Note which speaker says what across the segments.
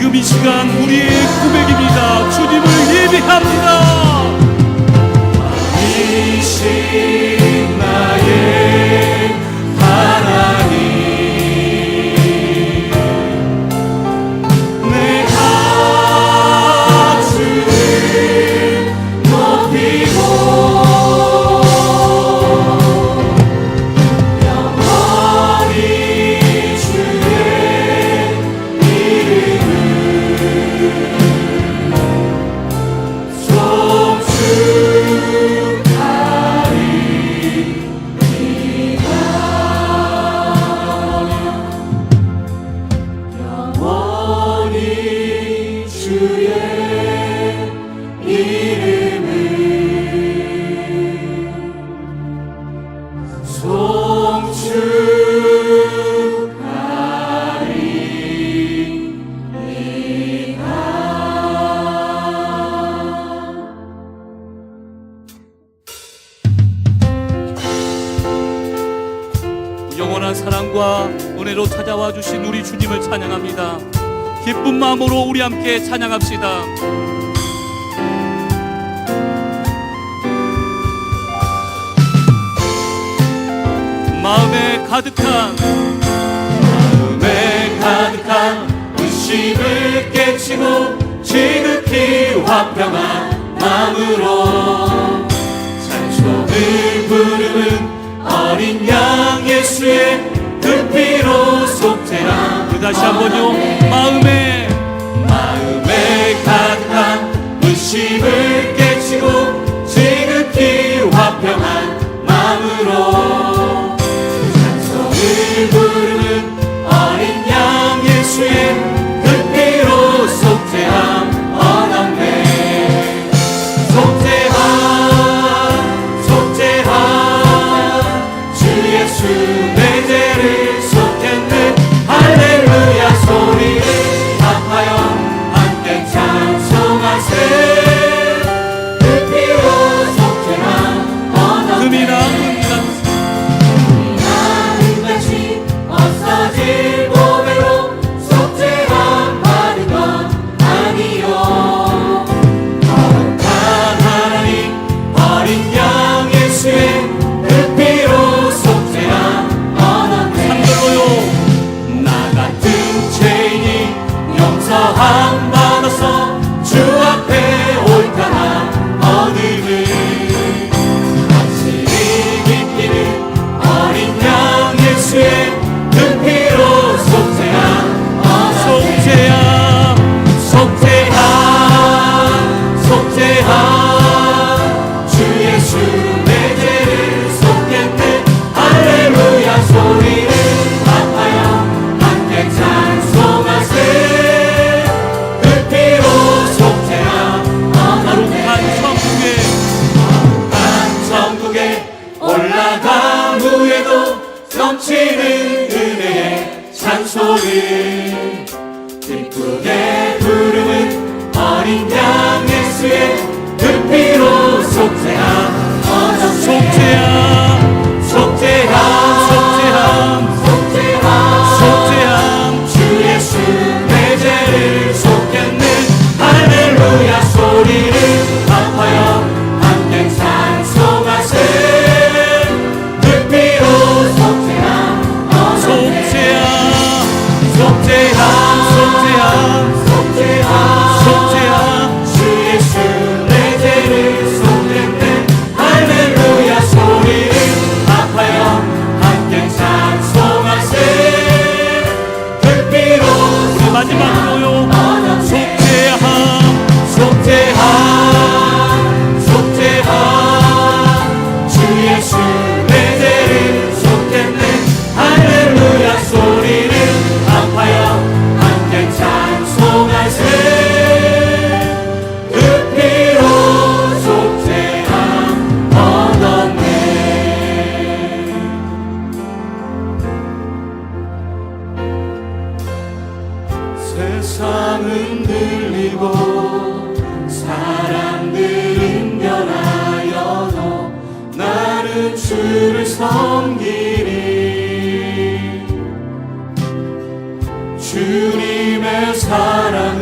Speaker 1: 지금 이 시간 우리의 고백입니다. 주님을 예배합니다. 이신 나의 하나님, 내가 주를 높이고 영원히 주의 이름을 영원한 사랑과 은혜로 찾아와 주신 우리 주님을 찬양합니다. 기쁜 마음으로 우리 함께 찬양합시다. 마음에 가득한 의심을 깨치고 지극히 화평한 마음으로 찬송을 부르는 어린 양 예수의 그 피로 속죄함. 다시 한번요. 마음에 가득한 의심을 깨치고 지극히 화평한 마음으로 찬송을 부르는 어린 양 예수의 그 피로 속죄함 얻었네. 속죄함 주 예수 내 죄를 속했네. 할렐루야 소리를 합하여 함께 찬송하세. 그 피로 속죄함 얻었네. 금이나은같이 없어질 보배로 속죄함 받은 건 아니요. 거룩한 하나님 어린 양 예수의 그 피로 속죄함 얻었네. 나 같은 죄인이 용서함 받아서 주 앞에 옳다함 얻음을 확실히 믿기는 어린 양 예수의 그 피로 속죄함 속죄함 주 예수 내 죄를 속했네. 할렐루야 소리를 합하여 함께 찬송하세. 그 피로 속죄함 얻었네. 천국에 올라간 후에도 넘치는 은혜의 찬송을 기쁘게 부르는 어린 양 예수의 그 피로 속죄함 얻었네. 속죄함 주 예수 내 죄를 속했네. 할렐루야 소리를 합하여 함께 찬송하세. 그 피로 속죄함 얻었네. 속죄함 주 예수 내 죄를 속했네. 할렐루야 소리를 합하여 함께 찬송하세. 그 피로 마지막으로요. 속죄함 주 예수 내 죄를 속했네. 할렐루야 소리를 합하여 함께 찬송하세. 그 피로 속죄함 얻었네. 세상은 들리고 사람들은 변하여도 나는 주를 섬기리. 주님의 사랑은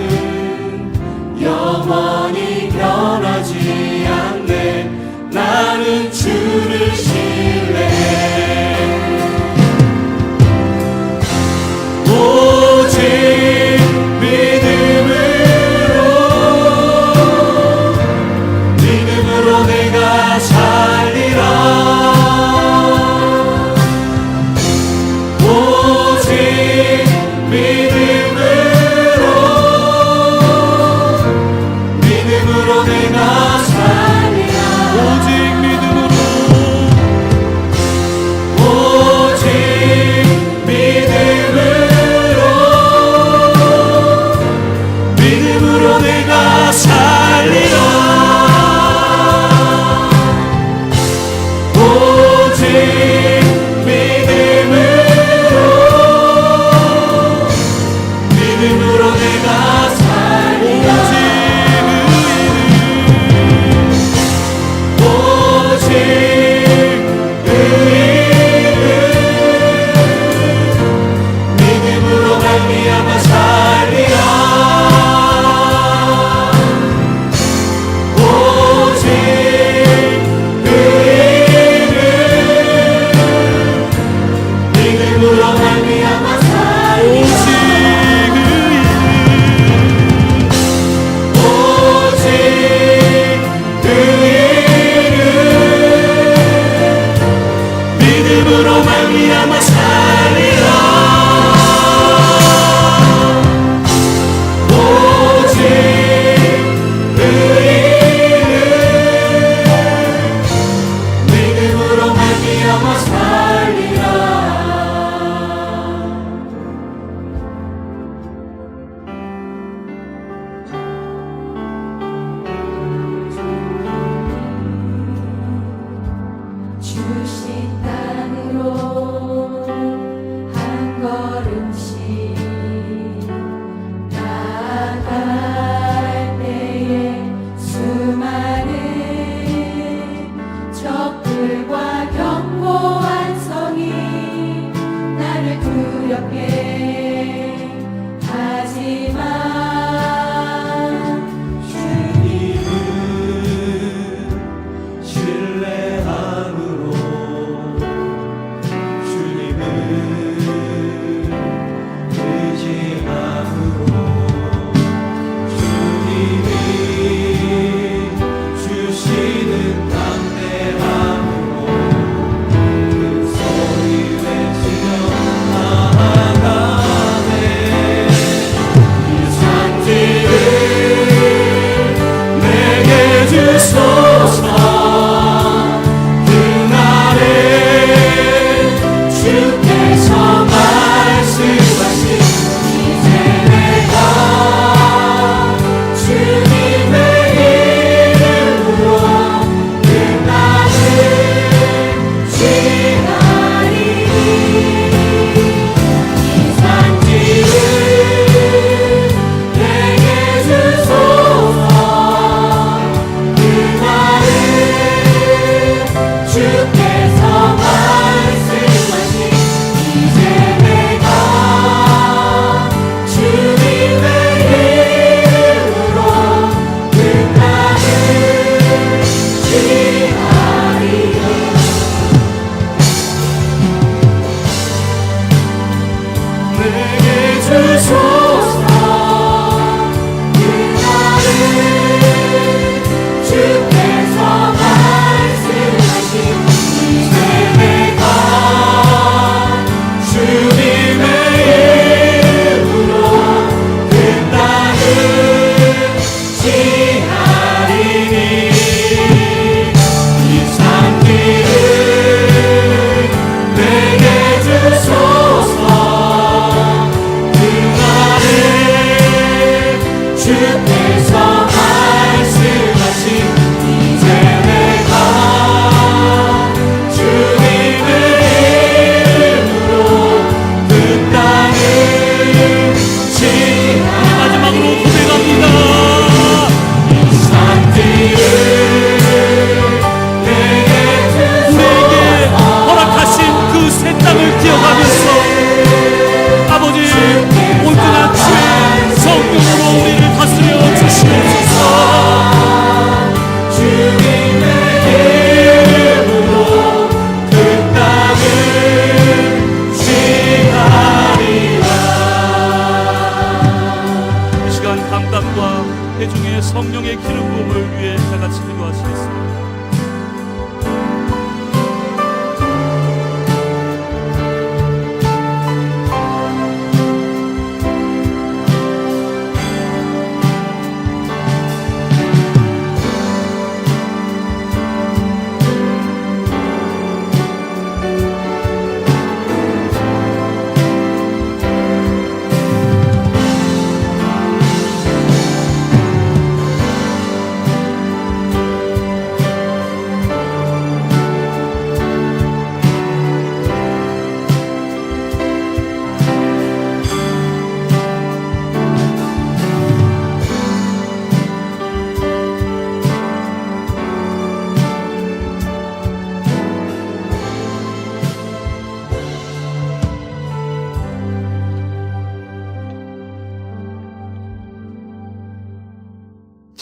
Speaker 1: 믿음으로 내가 살리라. 오직 믿음으로 내가 살리라. 오직 믿음으로 말미암아 살리라. 오직 믿음으로 말미암아 살리라. 믿음으로 말미암아 살리라. 오직 그 이름 믿음으로 말미암아 살리라.
Speaker 2: 주신 땅으로 한 걸음씩 나아갈 때에 수많은 적들과 견고한 성이 나를 두렵게 하지만
Speaker 3: 주님은 신뢰함으로 주님은 의지함으로 주님이 주시는 담대함으로 큰 소리 외치며 나아가네. 이 산지를 내게 주소서. 그날에 주께서 말씀하신 이제 내가 주님의 이름으로 그날을 지나리니. 이 산지를 내게 주소서. 그날을 주께서 말씀하신 이제 내가 주님의 이름으로 그날을 지나리라. 내게 주소서. 그날을 주께서 말씀하신 이제 내가 주님의 이름으로 그날을 지나리니. 이 산길을 내게 주소서. 그날을 주께서 말씀하신 이제 내가 주님의 이름으로 그 땅을 지나리니.
Speaker 1: 마지막으로 고백합니다.
Speaker 3: 이 산길을 내게
Speaker 1: 우리에게 허락하신 그 새 땅을 기억하면서 아버지 온전한 주의 성령으로 우리를 다스려 주시옵소서.
Speaker 3: 주님의 이름으로 그 땅을 지나리라.
Speaker 1: 이 시간 감당과 회중의 성령의 기름 부음을 위해 다 같이 기도하시겠습니다.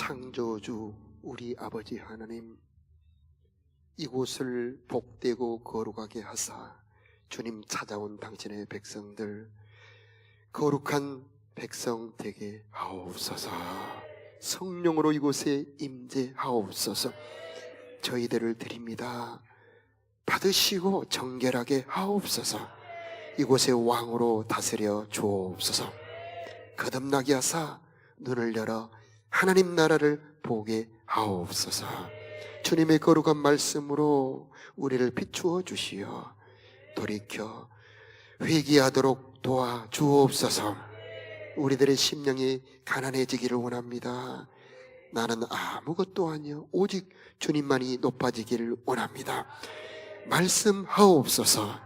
Speaker 4: 창조주 우리 아버지 하나님, 이곳을 복되고 거룩하게 하사 주님 찾아온 당신의 백성들, 거룩한 백성 되게 하옵소서. 성령으로 이곳에 임재하옵소서. 저희들을 드립니다. 받으시고 정결하게 하옵소서. 이곳의 왕으로 다스려 주옵소서. 거듭나게 하사 눈을 열어 하나님 나라를 보게 하옵소서. 주님의 거룩한 말씀으로 우리를 비추어 주시어 돌이켜 회개하도록 도와 주옵소서. 우리들의 심령이 가난해지기를 원합니다. 나는 아무것도 아니요 오직 주님만이 높아지기를 원합니다. 말씀하옵소서.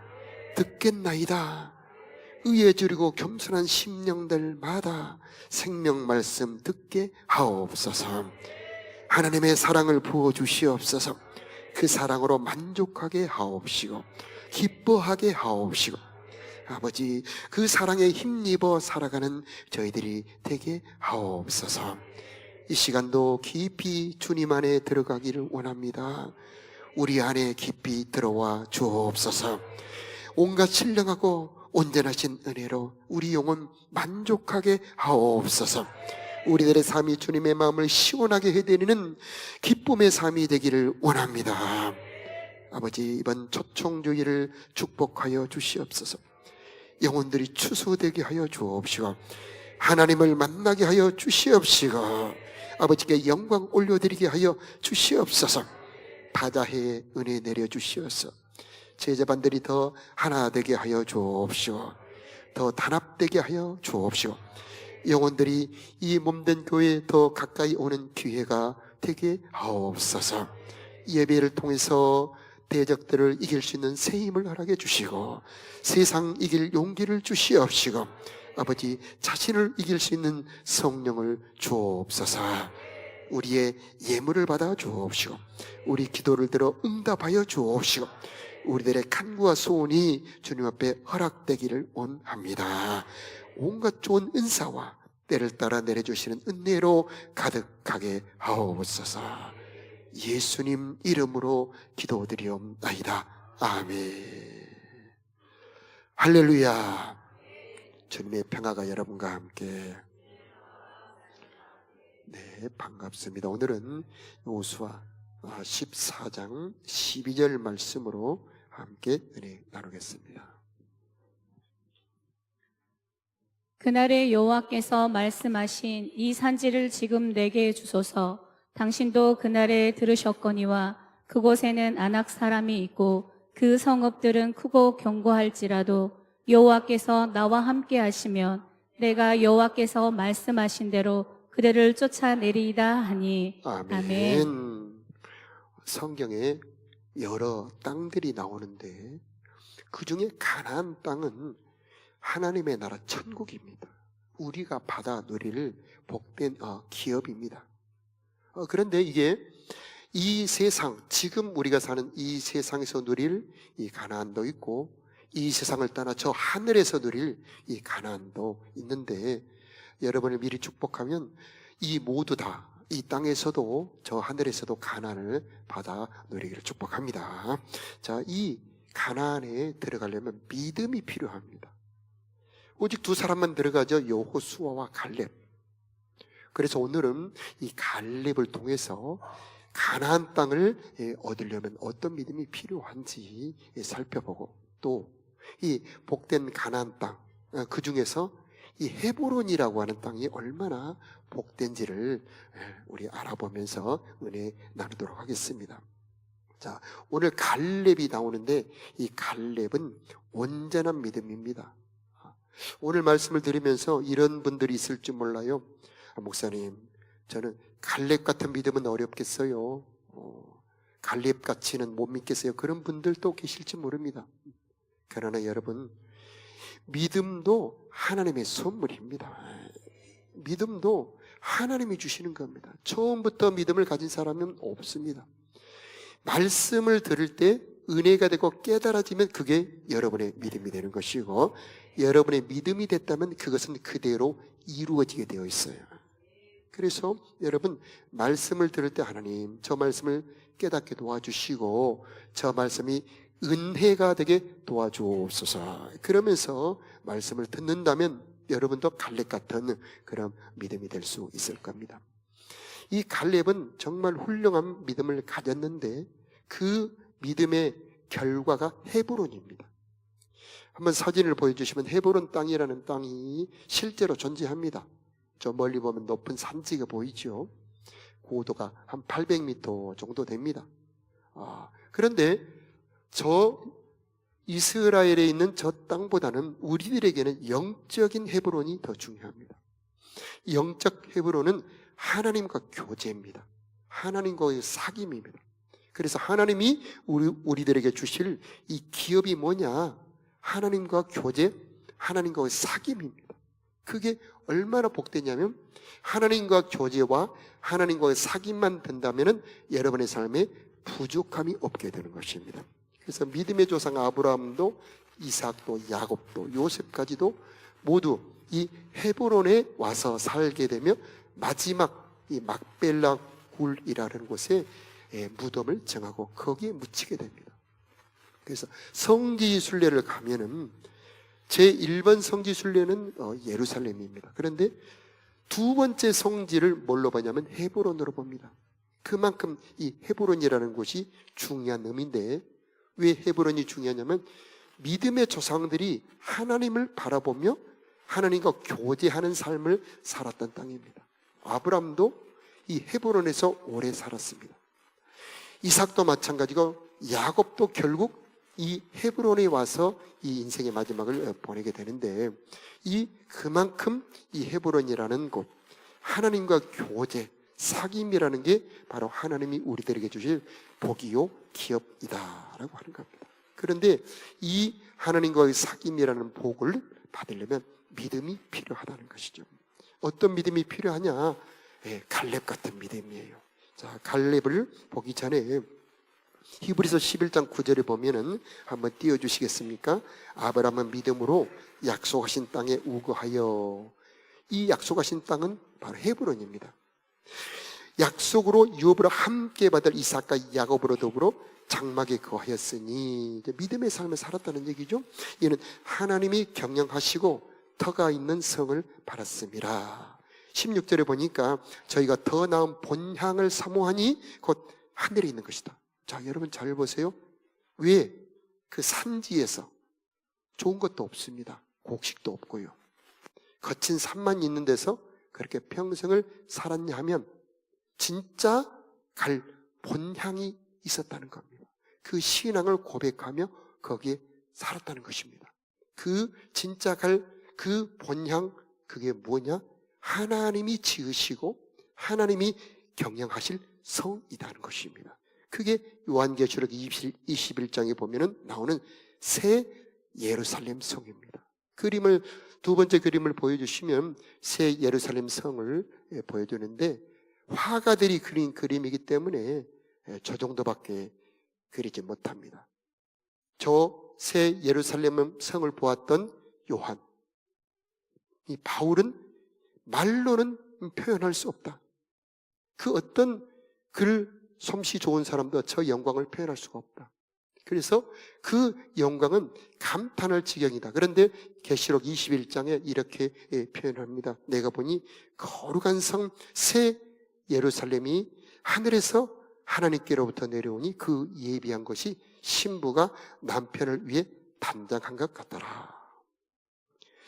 Speaker 4: 듣겠나이다. 의에 주리고 겸손한 심령들마다 생명 말씀 듣게 하옵소서. 하나님의 사랑을 부어주시옵소서. 그 사랑으로 만족하게 하옵시고 기뻐하게 하옵시고 아버지, 그 사랑에 힘입어 살아가는 저희들이 되게 하옵소서. 이 시간도 깊이 주님 안에 들어가기를 원합니다. 우리 안에 깊이 들어와 주옵소서. 온갖 신령하고 온전하신 은혜로 우리 영혼 만족하게 하옵소서. 우리들의 삶이 주님의 마음을 시원하게 해드리는 기쁨의 삶이 되기를 원합니다. 아버지, 이번 초청주의를 축복하여 주시옵소서. 영혼들이 추수되게 하여 주옵시고 하나님을 만나게 하여 주시옵시고 아버지께 영광 올려드리게 하여 주시옵소서. 바다에 은혜 내려 주시옵소서. 제자반들이 더 하나 되게 하여 주옵시고 더 단합되게 하여 주옵시고 영혼들이 이 몸된 교회에 더 가까이 오는 기회가 되게 하옵소서. 예배를 통해서 대적들을 이길 수 있는 새 힘을 허락해 주시고 세상 이길 용기를 주시옵시고 아버지, 자신을 이길 수 있는 성령을 주옵소서. 우리의 예물을 받아 주옵시고 우리 기도를 들어 응답하여 주옵시고 우리들의 간구와 소원이 주님 앞에 허락되기를 원합니다. 온갖 좋은 은사와 때를 따라 내려주시는 은혜로 가득하게 하옵소서. 예수님 이름으로 기도드리옵나이다. 아멘. 할렐루야. 주님의 평화가 여러분과 함께. 네, 반갑습니다. 오늘은 여호수아 14장 12절 말씀으로 함께 은혜 나누겠습니다.
Speaker 5: 그날에 여호와께서 말씀하신 이 산지를 지금 내게 주소서. 당신도 그날에 들으셨거니와 그곳에는 아낙 사람이 있고 그 성읍들은 크고 견고할지라도 여호와께서 나와 함께 하시면 내가 여호와께서 말씀하신 대로 그들을 쫓아내리이다 하니.
Speaker 4: 아멘.
Speaker 5: 아멘.
Speaker 4: 성경에 여러 땅들이 나오는데 그 중에 가나안 땅은 하나님의 나라 천국입니다. 우리가 받아 누릴 복된 기업입니다. 그런데 이게 이 세상, 지금 우리가 사는 이 세상에서 누릴 이 가나안도 있고 이 세상을 떠나 저 하늘에서 누릴 이 가나안도 있는데 여러분을 미리 축복하면 이 모두 다 이 땅에서도 저 하늘에서도 가나안을 받아 누리기를 축복합니다. 자, 이 가나안에 들어가려면 믿음이 필요합니다. 오직 두 사람만 들어가죠. 여호수아와 갈렙. 그래서 오늘은 이 갈렙을 통해서 가나안 땅을 얻으려면 어떤 믿음이 필요한지 살펴보고 또 이 복된 가나안 땅, 그 중에서 이 헤브론이라고 하는 땅이 얼마나 복된지를 우리 알아보면서 은혜 나누도록 하겠습니다. 자, 오늘 갈렙이 나오는데 이 갈렙은 온전한 믿음입니다. 오늘 말씀을 들으면서 이런 분들이 있을 줄 몰라요. 목사님, 저는 갈렙 같은 믿음은 어렵겠어요. 갈렙 같이는 못 믿겠어요. 그런 분들도 계실지 모릅니다. 그러나 여러분, 믿음도 하나님의 선물입니다. 믿음도 하나님이 주시는 겁니다. 처음부터 믿음을 가진 사람은 없습니다. 말씀을 들을 때 은혜가 되고 깨달아지면 그게 여러분의 믿음이 되는 것이고 여러분의 믿음이 됐다면 그것은 그대로 이루어지게 되어 있어요. 그래서 여러분 말씀을 들을 때 하나님 저 말씀을 깨닫게 도와주시고 저 말씀이 은혜가 되게 도와주옵소서. 그러면서 말씀을 듣는다면 여러분도 갈렙 같은 그런 믿음이 될 수 있을 겁니다. 이 갈렙은 정말 훌륭한 믿음을 가졌는데 그 믿음의 결과가 헤브론입니다. 한번 사진을 보여주시면 헤브론 땅이라는 땅이 실제로 존재합니다. 저 멀리 보면 높은 산지가 보이죠. 고도가 한 800m 정도 됩니다. 그런데 저 이스라엘에 있는 저 땅보다는 우리들에게는 영적인 헤브론이 더 중요합니다. 영적 헤브론은 하나님과 교제입니다. 하나님과의 사귐입니다. 그래서 하나님이 우리들에게 주실 이 기업이 뭐냐? 하나님과 교제, 하나님과의 사귐입니다. 그게 얼마나 복되냐면 하나님과 교제와 하나님과의 사귐만 된다면 여러분의 삶에 부족함이 없게 되는 것입니다. 그래서 믿음의 조상 아브라함도 이삭도 야곱도 요셉까지도 모두 이 헤브론에 와서 살게 되며 마지막 이 막벨라 굴이라는 곳에 무덤을 정하고 거기에 묻히게 됩니다. 그래서 성지 순례를 가면은 제1번 성지 순례는 예루살렘입니다. 그런데 두 번째 성지를 뭘로 보냐면 헤브론으로 봅니다. 그만큼 이 헤브론이라는 곳이 중요한 의미인데 왜 헤브론이 중요하냐면 믿음의 조상들이 하나님을 바라보며 하나님과 교제하는 삶을 살았던 땅입니다. 아브라함도 이 헤브론에서 오래 살았습니다. 이삭도 마찬가지고 야곱도 결국 이 헤브론에 와서 이 인생의 마지막을 보내게 되는데 그만큼 이 헤브론이라는 곳 하나님과 교제 사귐이라는 게 바로 하나님이 우리들에게 주실 복이요 기업이다라고 하는 겁니다. 그런데 이 하나님과의 사귐이라는 복을 받으려면 믿음이 필요하다는 것이죠. 어떤 믿음이 필요하냐? 갈렙 같은 믿음이에요. 자, 갈렙을 보기 전에 히브리서 11장 9절에 보면은 한번 띄워주시겠습니까? 아브라함은 믿음으로 약속하신 땅에 우거하여. 이 약속하신 땅은 바로 헤브론입니다. 약속으로 유업으로 함께 받을 이삭과 야곱으로 더불어 장막에 거하였으니 믿음의 삶을 살았다는 얘기죠. 이는 하나님이 경영하시고 터가 있는 성을 받았습니다. 16절에 보니까 저희가 더 나은 본향을 사모하니 곧 하늘에 있는 것이다. 자, 여러분 잘 보세요. 왜? 그 산지에서 좋은 것도 없습니다. 곡식도 없고요. 거친 산만 있는 데서 그렇게 평생을 살았냐 하면 진짜 갈 본향이 있었다는 겁니다. 그 신앙을 고백하며 거기에 살았다는 것입니다. 그 진짜 갈 그 본향 그게 뭐냐? 하나님이 지으시고 하나님이 경영하실 성이라는 것입니다. 그게 요한계시록 21장에 보면은 나오는 새 예루살렘 성입니다. 두 번째 그림을 보여주시면 새 예루살렘 성을 보여주는데 화가들이 그린 그림이기 때문에 저 정도밖에 그리지 못합니다. 저 새 예루살렘 성을 보았던 요한, 이 바울은 말로는 표현할 수 없다. 그 어떤 글 솜씨 좋은 사람도 저 영광을 표현할 수가 없다. 그래서 그 영광은 감탄할 지경이다. 그런데 계시록 21장에 이렇게 표현합니다. 내가 보니 거룩한 성 새 예루살렘이 하늘에서 하나님께로부터 내려오니 그 예비한 것이 신부가 남편을 위해 단장한 것 같더라.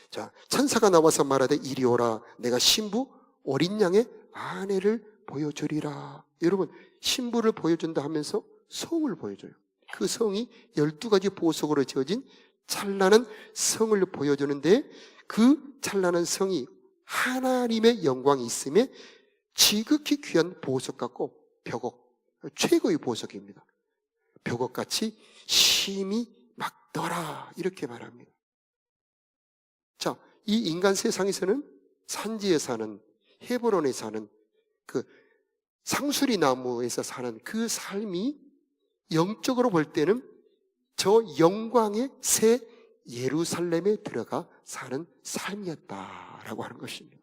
Speaker 4: 자, 천사가 나와서 말하되 이리 오라. 내가 신부 어린 양의 아내를 보여주리라. 여러분, 신부를 보여준다 하면서 성을 보여줘요. 그 성이 12가지 보석으로 지어진 찬란한 성을 보여주는데 그 찬란한 성이 하나님의 영광이 있음에 지극히 귀한 보석 같고 벽옥, 최고의 보석입니다. 벽옥같이 심이 막더라 이렇게 말합니다. 자, 이 인간 세상에서는 산지에 사는 헤브론에 사는 그 상수리 나무에서 사는 그 삶이 영적으로 볼 때는 저 영광의 새 예루살렘에 들어가 사는 삶이었다라고 하는 것입니다.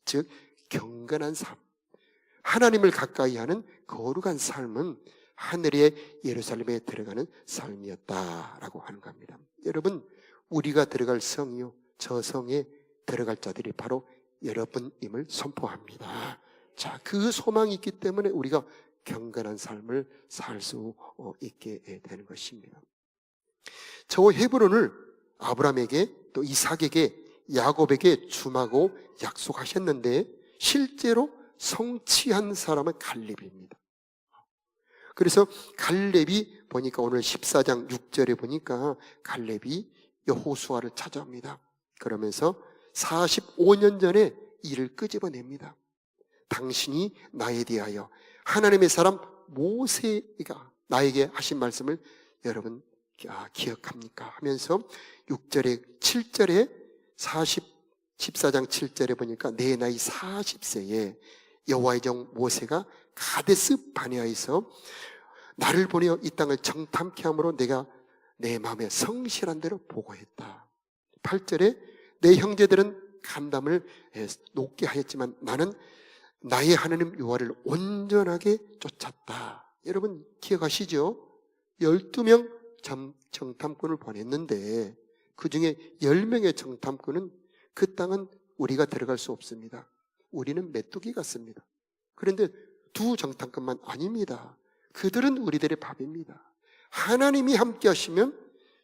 Speaker 4: 즉 경건한 삶, 하나님을 가까이 하는 거룩한 삶은 하늘의 예루살렘에 들어가는 삶이었다라고 하는 겁니다. 여러분, 우리가 들어갈 성이요, 저 성에 들어갈 자들이 바로 여러분임을 선포합니다. 자, 그 소망이 있기 때문에 우리가 경건한 삶을 살 수 있게 되는 것입니다. 저 헤브론을 아브라함에게 또 이삭에게 야곱에게 주마고 약속하셨는데 실제로 성취한 사람은 갈렙입니다. 그래서 갈렙이 보니까 오늘 14장 6절에 보니까 갈렙이 여호수아를 찾아옵니다. 그러면서 45년 전에 이를 끄집어냅니다. 당신이 나에 대하여 하나님의 사람 모세가 나에게 하신 말씀을 여러분 기억합니까? 하면서 6절에 7절에 14장 7절에 보니까 내 나이 40세에 여호와의 종 모세가 가데스 바네아에서 나를 보내어 이 땅을 정탐케 함으로 내가 내 마음에 성실한 대로 보고했다. 8절에 내 형제들은 간담을 높게 하였지만 나는 나의 하나님 여호와를 온전하게 쫓았다. 여러분 기억하시죠? 12명 정탐꾼을 보냈는데 그 중에 10명의 정탐꾼은 그 땅은 우리가 들어갈 수 없습니다. 우리는 메뚜기 같습니다. 그런데 2 정탐꾼만 아닙니다. 그들은 우리들의 밥입니다. 하나님이 함께 하시면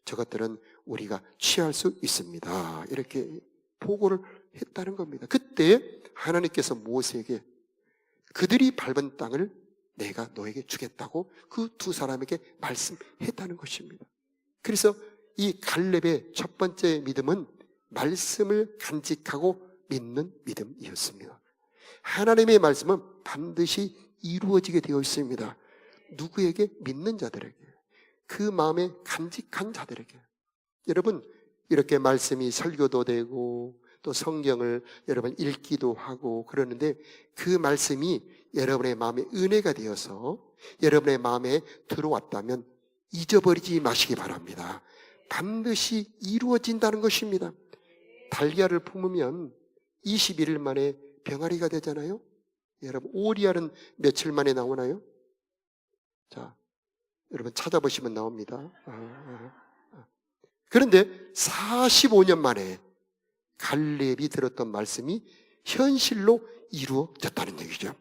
Speaker 4: 저것들은 우리가 취할 수 있습니다. 이렇게 보고를 했다는 겁니다. 그때 하나님께서 모세에게 그들이 밟은 땅을 내가 너에게 주겠다고 그 2 사람에게 말씀했다는 것입니다. 그래서 이 갈렙의 첫 번째 믿음은 말씀을 간직하고 믿는 믿음이었습니다. 하나님의 말씀은 반드시 이루어지게 되어 있습니다. 누구에게? 믿는 자들에게, 그 마음에 간직한 자들에게. 여러분, 이렇게 말씀이 설교도 되고 또 성경을 여러분 읽기도 하고 그러는데 그 말씀이 여러분의 마음에 은혜가 되어서 여러분의 마음에 들어왔다면 잊어버리지 마시기 바랍니다. 반드시 이루어진다는 것입니다. 달걀을 품으면 21일 만에 병아리가 되잖아요. 여러분, 오리알은 며칠 만에 나오나요? 자, 여러분 찾아보시면 나옵니다. 그런데 45년 만에 갈렙이 들었던 말씀이 현실로 이루어졌다는 얘기죠.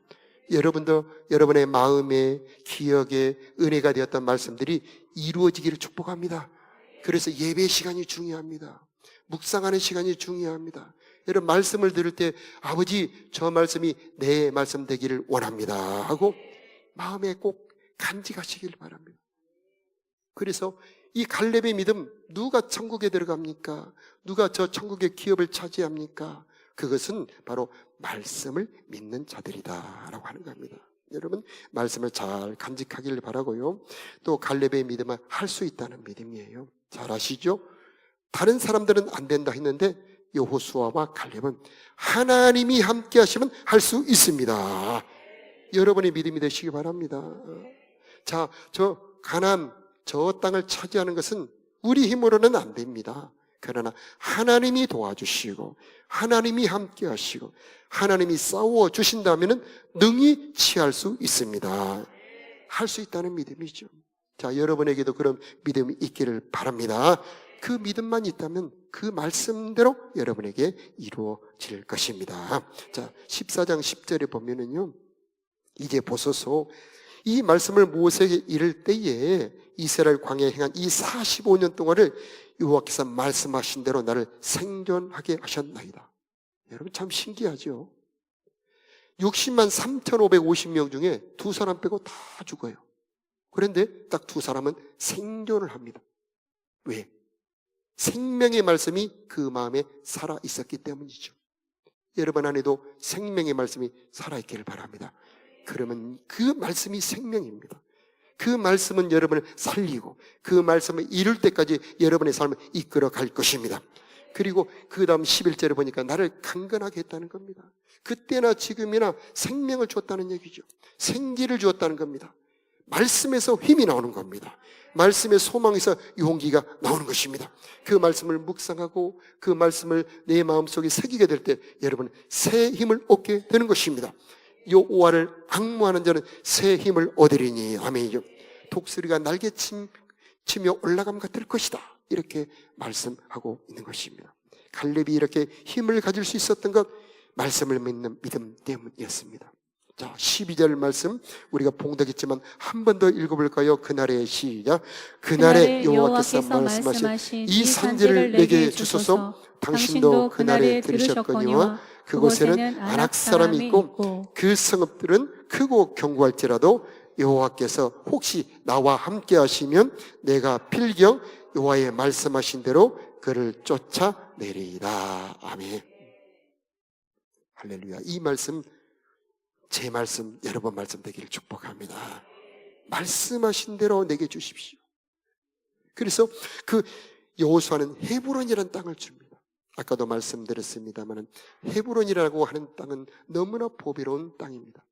Speaker 4: 여러분도 여러분의 마음에, 기억에 은혜가 되었던 말씀들이 이루어지기를 축복합니다. 그래서 예배 시간이 중요합니다. 묵상하는 시간이 중요합니다. 여러분 말씀을 들을 때 아버지 저 말씀이 내 말씀 되기를 원합니다 하고 마음에 꼭 간직하시길 바랍니다. 그래서 이 갈렙의 믿음, 누가 천국에 들어갑니까? 누가 저 천국의 기업을 차지합니까? 그것은 바로 말씀을 믿는 자들이다 라고 하는 겁니다. 여러분 말씀을 잘 간직하길 바라고요. 또 갈렙의 믿음은 할 수 있다는 믿음이에요. 잘 아시죠? 다른 사람들은 안 된다 했는데 여호수아와 갈렙은 하나님이 함께 하시면 할 수 있습니다. 여러분의 믿음이 되시기 바랍니다. 자, 저 가나안, 저 땅을 차지하는 것은 우리 힘으로는 안 됩니다. 그러나 하나님이 도와주시고 하나님이 함께 하시고 하나님이 싸워 주신다면 능히 취할 수 있습니다. 할 수 있다는 믿음이죠. 자, 여러분에게도 그런 믿음이 있기를 바랍니다. 그 믿음만 있다면 그 말씀대로 여러분에게 이루어질 것입니다. 자, 14장 10절에 보면은요, 이제 보소서 이 말씀을 모세에게 이를 때에 이스라엘 광야에 행한 이 45년 동안을 여호와께서 말씀하신 대로 나를 생존하게 하셨나이다. 여러분 참 신기하죠? 60만 3,550명 중에 2 사람 빼고 다 죽어요. 그런데 딱 2 사람은 생존을 합니다. 왜? 생명의 말씀이 그 마음에 살아 있었기 때문이죠. 여러분 안에도 생명의 말씀이 살아있기를 바랍니다. 그러면 그 말씀이 생명입니다. 그 말씀은 여러분을 살리고 그 말씀을 이룰 때까지 여러분의 삶을 이끌어 갈 것입니다. 그리고 그 다음 11절에 보니까 나를 강건하게 했다는 겁니다. 그때나 지금이나 생명을 주었다는 얘기죠. 생기를 주었다는 겁니다. 말씀에서 힘이 나오는 겁니다. 말씀의 소망에서 용기가 나오는 것입니다. 그 말씀을 묵상하고 그 말씀을 내 마음속에 새기게 될 때 여러분 새 힘을 얻게 되는 것입니다. 여호와를 앙무하는 자는 새 힘을 얻으리니. 아멘이죠. 독수리가 날개 치며 올라감과 될 것이다. 이렇게 말씀하고 있는 것입니다. 갈렙이 이렇게 힘을 가질 수 있었던 것, 말씀을 믿는 믿음 때문이었습니다. 자, 12절 말씀 우리가 봉독했지만 한 번 더 읽어볼까요? 그날의 시작. 그날의 여호와께서 말씀하신 이 산지를 내게 주소서. 당신도 그날에 들으셨거니와 그곳에는 아낙 사람이 있고 그 성읍들은 크고 견고할지라도 여호와께서 혹시 나와 함께 하시면 내가 필경 여호와의 말씀하신 대로 그를 쫓아내리이다. 아멘. 할렐루야. 이 말씀, 제 말씀, 여러분 말씀 되기를 축복합니다. 말씀하신 대로 내게 주십시오. 그래서 그 여호수아는 헤브론이라는 땅을 줍니다. 아까도 말씀드렸습니다만 헤브론이라고 하는 땅은 너무나 보배로운 땅입니다.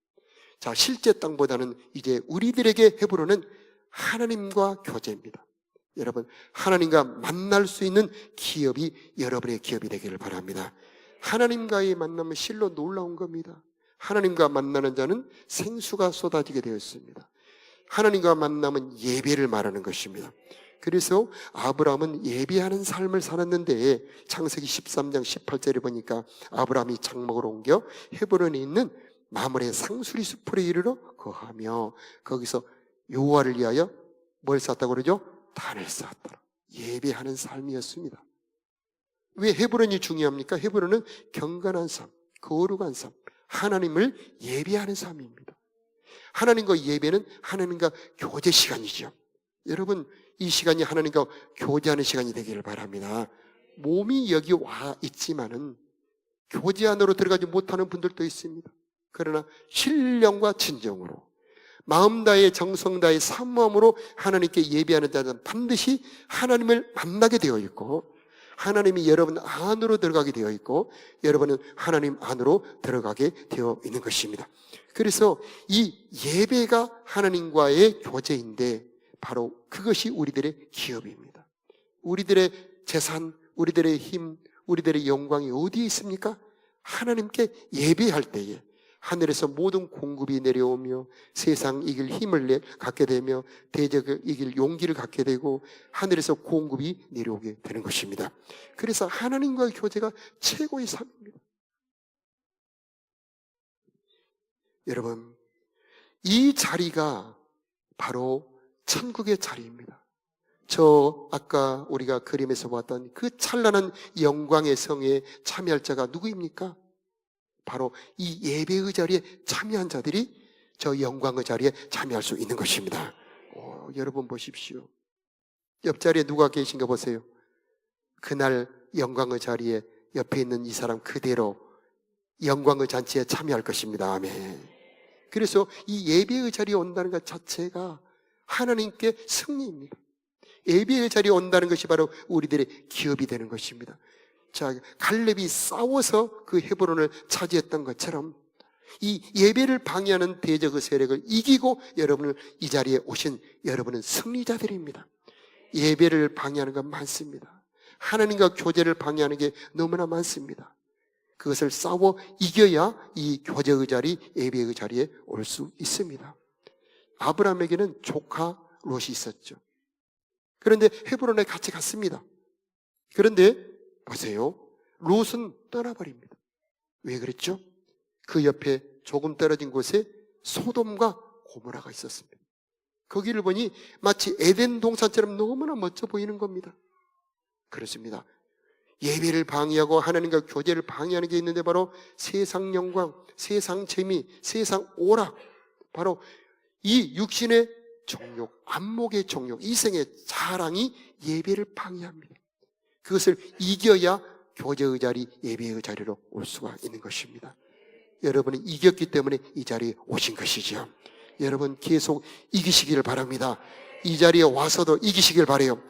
Speaker 4: 자, 실제 땅보다는 이제 우리들에게 헤브론은 하나님과 교제입니다. 여러분, 하나님과 만날 수 있는 기업이 여러분의 기업이 되기를 바랍니다. 하나님과의 만남은 실로 놀라운 겁니다. 하나님과 만나는 자는 생수가 쏟아지게 되어 있습니다. 하나님과 만남은 예배를 말하는 것입니다. 그래서 아브라함은 예배하는 삶을 살았는데 창세기 13장 18절에 보니까 아브라함이 장막을 옮겨 헤브론에 있는 마므레 상수리 숲으로 이르러 거하며 거기서 여호와를 위하여 뭘 쌓았다고 그러죠? 단을 쌓았더라. 예배하는 삶이었습니다. 왜 헤브론이 중요합니까? 헤브론은 경건한 삶, 거룩한 삶, 하나님을 예배하는 삶입니다. 하나님과 예배는 하나님과 교제 시간이죠. 여러분, 이 시간이 하나님과 교제하는 시간이 되기를 바랍니다. 몸이 여기 와 있지만은 교제 안으로 들어가지 못하는 분들도 있습니다. 그러나 신령과 진정으로 마음 다해 정성 다해 사모함으로 하나님께 예배하는 자는 반드시 하나님을 만나게 되어 있고 하나님이 여러분 안으로 들어가게 되어 있고 여러분은 하나님 안으로 들어가게 되어 있는 것입니다. 그래서 이 예배가 하나님과의 교제인데 바로 그것이 우리들의 기업입니다. 우리들의 재산, 우리들의 힘, 우리들의 영광이 어디에 있습니까? 하나님께 예배할 때에 하늘에서 모든 공급이 내려오며 세상 이길 힘을 갖게 되며 대적을 이길 용기를 갖게 되고 하늘에서 공급이 내려오게 되는 것입니다. 그래서 하나님과의 교제가 최고의 삶입니다. 여러분, 이 자리가 바로 천국의 자리입니다. 저 아까 우리가 그림에서 봤던 그 찬란한 영광의 성에 참여할 자가 누구입니까? 바로 이 예배의 자리에 참여한 자들이 저 영광의 자리에 참여할 수 있는 것입니다. 여러분 보십시오. 옆자리에 누가 계신가 보세요. 그날 영광의 자리에 옆에 있는 이 사람 그대로 영광의 잔치에 참여할 것입니다. 아멘. 그래서 이 예배의 자리에 온다는 것 자체가 하나님께 승리입니다. 예배의 자리에 온다는 것이 바로 우리들의 기업이 되는 것입니다. 자, 갈렙이 싸워서 그 헤브론을 차지했던 것처럼 이 예배를 방해하는 대적의 세력을 이기고 여러분을 이 자리에 오신 여러분은 승리자들입니다. 예배를 방해하는 건 많습니다. 하나님과 교제를 방해하는 게 너무나 많습니다. 그것을 싸워 이겨야 이 교제의 자리, 예배의 자리에 올 수 있습니다. 아브라함에게는 조카 롯이 있었죠. 그런데 헤브론에 같이 갔습니다. 그런데 보세요. 롯은 떠나버립니다. 왜 그랬죠? 그 옆에 조금 떨어진 곳에 소돔과 고모라가 있었습니다. 거기를 보니 마치 에덴 동산처럼 너무나 멋져 보이는 겁니다. 그렇습니다. 예배를 방해하고 하나님과 교제를 방해하는 게 있는데 바로 세상 영광, 세상 재미, 세상 오락, 바로 이 육신의 정욕, 안목의 정욕, 이생의 자랑이 예배를 방해합니다. 그것을 이겨야 교제의 자리, 예배의 자리로 올 수가 있는 것입니다. 여러분이 이겼기 때문에 이 자리에 오신 것이죠. 여러분 계속 이기시기를 바랍니다. 이 자리에 와서도 이기시길 바라요.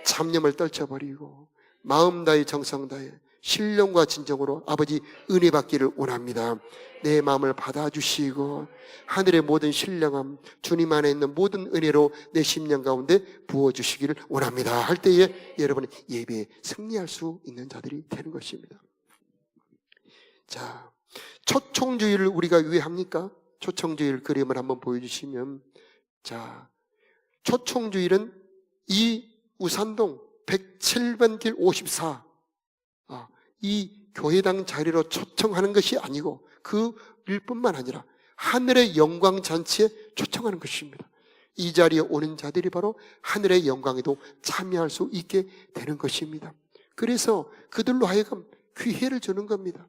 Speaker 4: 잡념을 떨쳐버리고 마음 다해 정성 다해 신령과 진정으로 아버지 은혜 받기를 원합니다. 내 마음을 받아주시고 하늘의 모든 신령함, 주님 안에 있는 모든 은혜로 내 심령 가운데 부어주시기를 원합니다 할 때에 여러분은 예배에 승리할 수 있는 자들이 되는 것입니다. 자, 초청주의를 우리가 왜 합니까? 초청주의를 그림을 한번 보여주시면, 자, 초청주의는 이 우산동 107번 길 54, 이 교회당 자리로 초청하는 것이 아니고 그 일뿐만 아니라 하늘의 영광 잔치에 초청하는 것입니다. 이 자리에 오는 자들이 바로 하늘의 영광에도 참여할 수 있게 되는 것입니다. 그래서 그들로 하여금 기회를 주는 겁니다.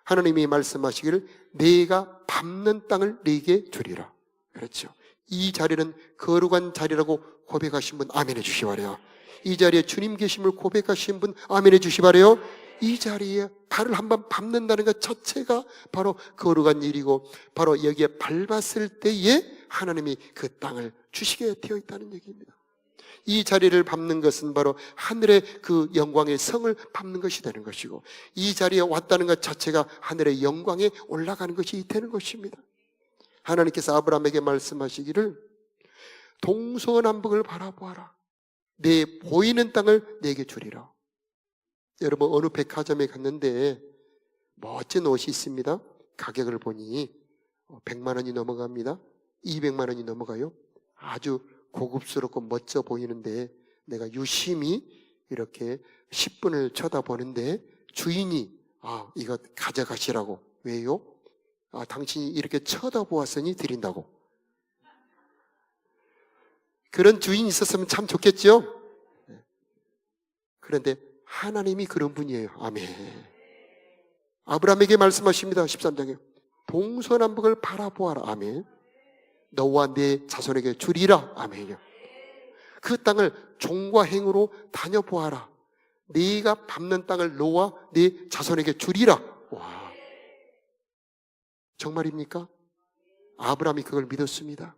Speaker 4: 하나님이 말씀하시기를 내가 밟는 땅을 네게 주리라. 그렇죠. 이 자리는 거룩한 자리라고 고백하신 분 아멘해 주시 바래요. 이 자리에 주님 계심을 고백하신 분 아멘해 주시 바래요. 이 자리에 발을 한번 밟는다는 것 자체가 바로 거룩한 일이고, 바로 여기에 밟았을 때에 하나님이 그 땅을 주시게 되어 있다는 얘기입니다. 이 자리를 밟는 것은 바로 하늘의 그 영광의 성을 밟는 것이 되는 것이고, 이 자리에 왔다는 것 자체가 하늘의 영광에 올라가는 것이 되는 것입니다. 하나님께서 아브라함에게 말씀하시기를 동서남북을 바라보아라. 내 보이는 땅을 내게 주리라. 여러분, 어느 백화점에 갔는데 멋진 옷이 있습니다. 가격을 보니 100만 원이 넘어갑니다. 200만 원이 넘어가요. 아주 고급스럽고 멋져 보이는데 내가 유심히 이렇게 10분을 쳐다보는데 주인이 이거 가져가시라고. 왜요? 당신이 이렇게 쳐다보았으니 드린다고. 그런 주인이 있었으면 참 좋겠죠? 그런데 하나님이 그런 분이에요. 아멘. 아브라함에게 말씀하십니다. 13장에 동서남북을 바라보아라. 아멘. 너와 내 자손에게 주리라. 아멘이요. 그 땅을 종과 행으로 다녀보아라. 네가 밟는 땅을 너와 네 자손에게 주리라. 와, 정말입니까? 아브라함이 그걸 믿었습니다.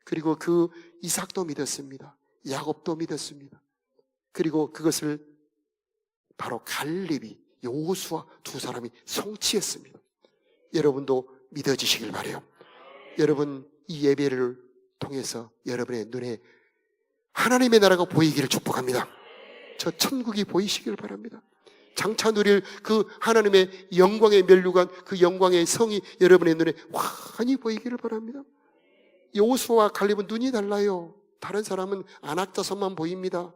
Speaker 4: 그리고 그 이삭도 믿었습니다. 야곱도 믿었습니다. 그리고 그것을 바로 갈렙이, 여호수아 두 사람이 성취했습니다. 여러분도 믿어지시길 바라요. 여러분, 이 예배를 통해서 여러분의 눈에 하나님의 나라가 보이기를 축복합니다. 저 천국이 보이시길 바랍니다. 장차 누릴 그 하나님의 영광의 면류관, 그 영광의 성이 여러분의 눈에 환히 보이기를 바랍니다. 여호수아와 갈렙은 눈이 달라요. 다른 사람은 안악자손만 보입니다.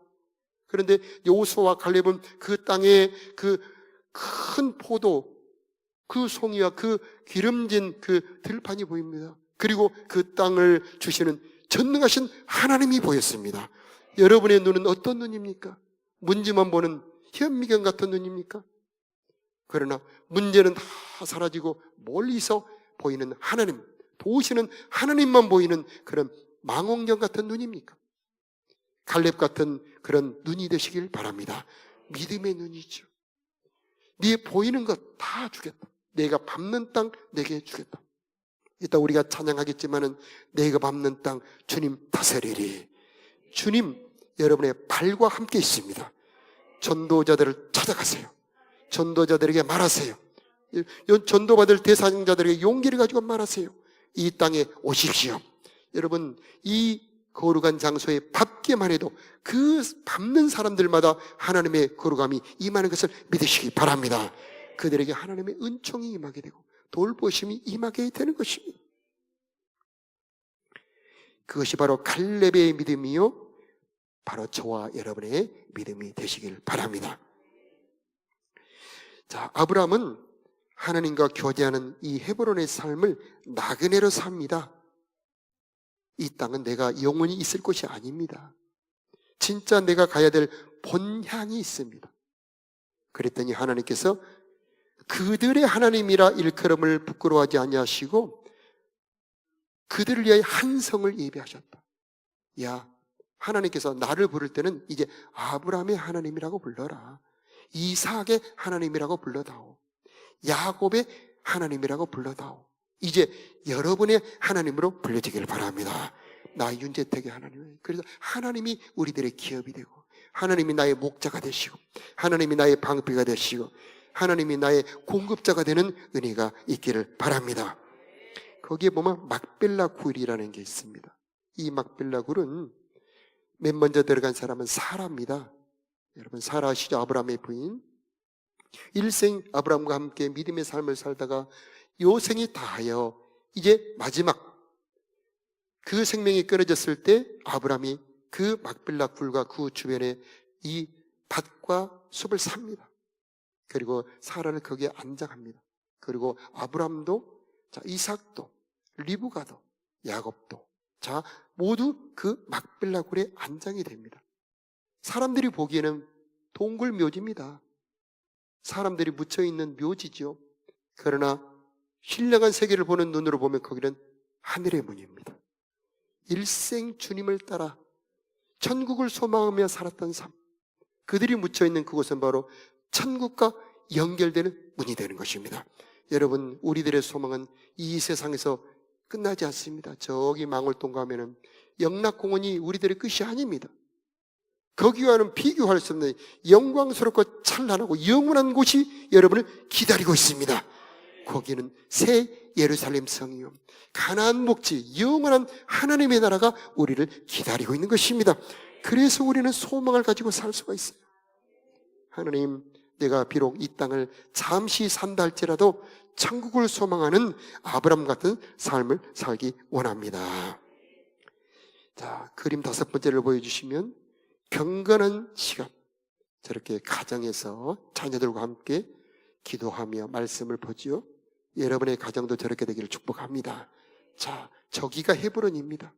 Speaker 4: 그런데 여호수아와 갈렙은 그 땅에 그 큰 포도, 그 송이와 그 기름진 그 들판이 보입니다. 그리고 그 땅을 주시는 전능하신 하나님이 보였습니다. 여러분의 눈은 어떤 눈입니까? 문제만 보는 현미경 같은 눈입니까? 그러나 문제는 다 사라지고 멀리서 보이는 하나님, 도우시는 하나님만 보이는 그런 망원경 같은 눈입니까? 갈렙 같은 그런 눈이 되시길 바랍니다. 믿음의 눈이죠. 네 보이는 것 다 주겠다. 내가 밟는 땅 내게 주겠다. 이따 우리가 찬양하겠지만은 내가 밟는 땅 주님 다스리리. 주님 여러분의 발과 함께 있습니다. 전도자들을 찾아가세요. 전도자들에게 말하세요. 전도받을 대상자들에게 용기를 가지고 말하세요. 이 땅에 오십시오. 여러분, 이 거룩한 장소에 밟기만 해도 그 밟는 사람들마다 하나님의 거룩함이 임하는 것을 믿으시기 바랍니다. 그들에게 하나님의 은총이 임하게 되고 돌보심이 임하게 되는 것입니다. 그것이 바로 갈렙의 믿음이요, 바로 저와 여러분의 믿음이 되시길 바랍니다. 자, 아브라함은 하나님과 교제하는 이 헤브론의 삶을 나그네로 삽니다. 이 땅은 내가 영원히 있을 곳이 아닙니다. 진짜 내가 가야 될 본향이 있습니다. 그랬더니 하나님께서 그들의 하나님이라 일컬음을 부끄러워하지 아니하시고 그들을 위하여 한 성을 예비하셨다. 야, 하나님께서 나를 부를 때는 이제 아브라함의 하나님이라고 불러라. 이삭의 하나님이라고 불러다오. 야곱의 하나님이라고 불러다오. 이제 여러분의 하나님으로 불려지기를 바랍니다. 나 윤재택의 하나님. 그래서 하나님이 우리들의 기업이 되고, 하나님이 나의 목자가 되시고, 하나님이 나의 방패가 되시고, 하나님이 나의 공급자가 되는 은혜가 있기를 바랍니다. 거기에 보면 막벨라 굴이라는 게 있습니다. 이 막벨라 굴은 맨 먼저 들어간 사람은 사라입니다. 여러분, 사라 아시죠? 아브라함의 부인. 일생 아브라함과 함께 믿음의 삶을 살다가 요 생이 다하여 이제 마지막 그 생명이 끊어졌을 때 아브라함이 그 막빌라 굴과 그 주변에 이 밭과 숲을 삽니다. 그리고 사라를 거기에 안장합니다. 그리고 아브라함도, 자, 이삭도, 리브가도, 야곱도, 자, 모두 그 막빌라 굴에 안장이 됩니다. 사람들이 보기에는 동굴 묘지입니다. 사람들이 묻혀있는 묘지죠. 그러나 신령한 세계를 보는 눈으로 보면 거기는 하늘의 문입니다. 일생 주님을 따라 천국을 소망하며 살았던 삶, 그들이 묻혀있는 그곳은 바로 천국과 연결되는 문이 되는 것입니다. 여러분, 우리들의 소망은 이 세상에서 끝나지 않습니다. 저기 망월동 가면은 영락공원이 우리들의 끝이 아닙니다. 거기와는 비교할 수 없는 영광스럽고 찬란하고 영원한 곳이 여러분을 기다리고 있습니다. 거기는 새 예루살렘 성이요, 가나안 목지, 영원한 하나님의 나라가 우리를 기다리고 있는 것입니다. 그래서 우리는 소망을 가지고 살 수가 있어요. 하나님, 내가 비록 이 땅을 잠시 산다 할지라도 천국을 소망하는 아브라함 같은 삶을 살기 원합니다. 자, 그림 5번째를 보여주시면 경건한 시간, 저렇게 가정에서 자녀들과 함께 기도하며 말씀을 보지요. 여러분의 가정도 저렇게 되기를 축복합니다. 자, 저기가 헤브론입니다.